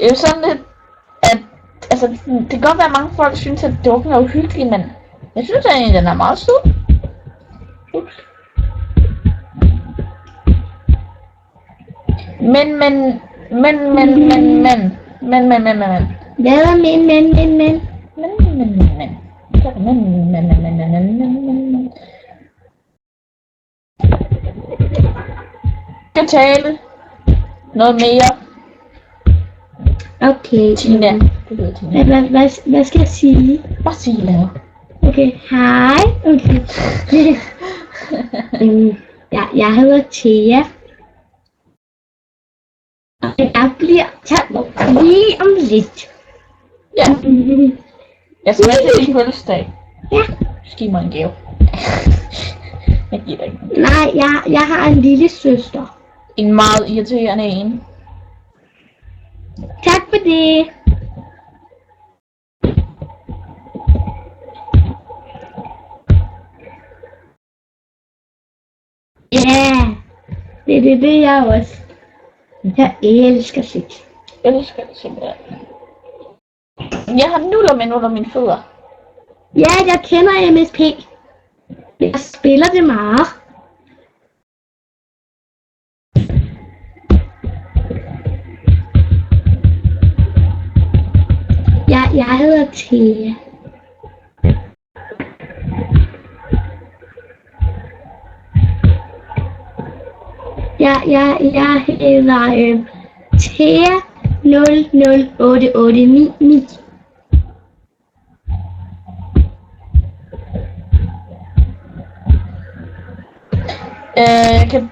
Det er jo sådan lidt, at altså, det kan godt være, at mange folk synes, at dukken er uhyggelig, men jeg synes egentlig, den er meget sød. Ups. Men. Hvad er men? Skal tale noget mere. Okay. Tina. Hvad skal jeg sige? Bare sig noget. Okay, hej. Okay. Jeg hedder Thea. Jeg bliver taget lige om lidt. Ja. Jeg skal med til din fødselsdag. Ja. Giv mig en gave. Jeg giver dig ikke. Nej, jeg har en lille søster. En meget irriterende en. Tak for det. Ja, det er jeg også. Jeg elsker sex. Jeg elsker det simpelthen. Jeg har nullermænd under mine fødder. Ja, jeg kender MSP. Jeg spiller det meget. Jeg hedder Thea. Jeg hedder Thea 00889. Kan...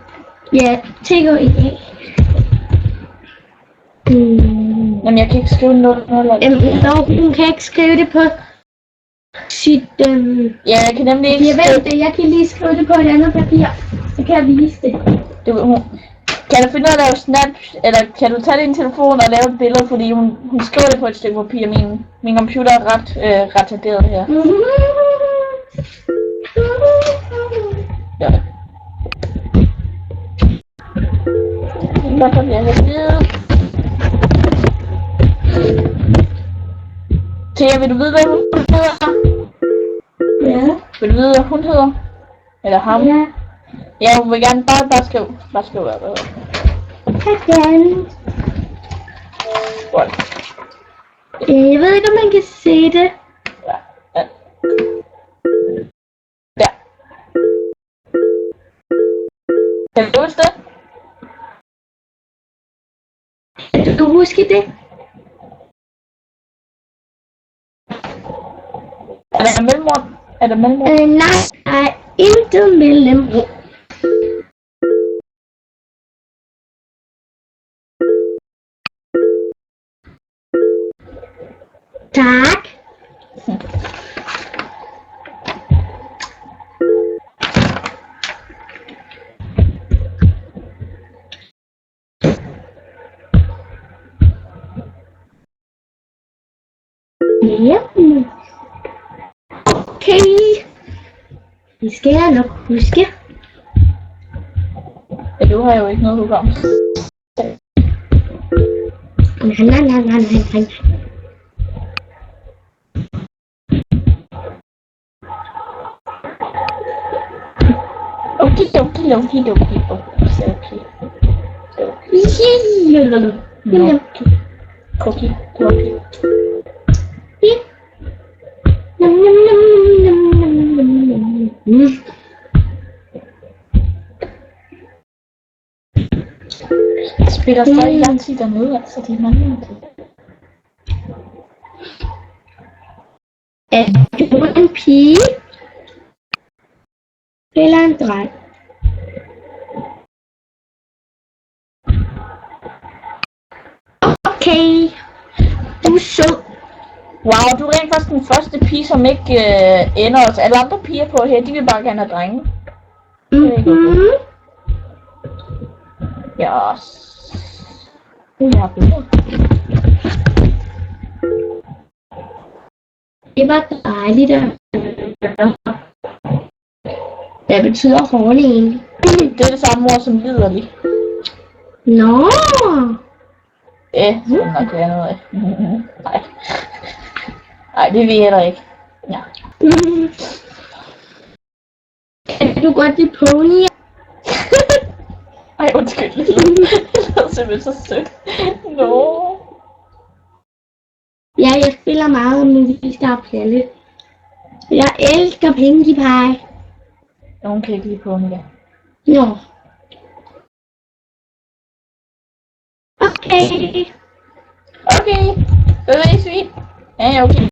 Ja, TGIA. Jamen, jeg kan ikke skrive 0. Hun kan ikke skrive det på sit... Ja, jeg kan nemlig ikke skrive det. Jeg kan lige skrive det på et andet papir. Så kan jeg vise det. Kan du finde ud af at lave snap, eller kan du tage din telefon og lave et billede, fordi hun skriver det på et stykke papir. Min computer er ret retarderet her. Ja. Hvorfor bliver jeg vide? Thea, vil du vide, hvad hun hedder? Ja. Vil du vide, hvad hun hedder? Eller ham? Ja. Ja, hun vil gerne bare skrive hvad det hedder. Hvordan? Godt. Jeg ved ikke, om man kan se det. Ja. Der. Kan du huske det? Kan du huske det? Er der mellemrum? Er der mellemrum? Nej, der er intet mellemrum. Tak. Ja. Okay. Det skal jeg nok huske. Ja, du har jo ikke noget hukommelse. Nej. Okay. Cookie. Spiller stadig lang tid dernede, altså de mangler det. Er du en pige? Eller en dreng? Okay. Du er sød. Wow, du er rent faktisk den første pige, som ikke ender os. Alle andre piger på her, de vil bare gerne have drenge. Ja. Jeg har billeder. Det var dejligt at høre. Hvad betyder hårdt egentlig? Det er det samme ord som liderlig. Nå. Det skal nok være noget af. Nej. Nej, det vil jeg heller ikke. Ja. Kan du godt lide pony? Ej, undskyld. Det lyder simpelthen så sødt. Nå. Ja, jeg spiller meget musisk og plalle. Jeg elsker Pinkie Pie. Nogen kan ikke lide på mig. Nå. Okay. Okay, så ses vi. Ja, okay.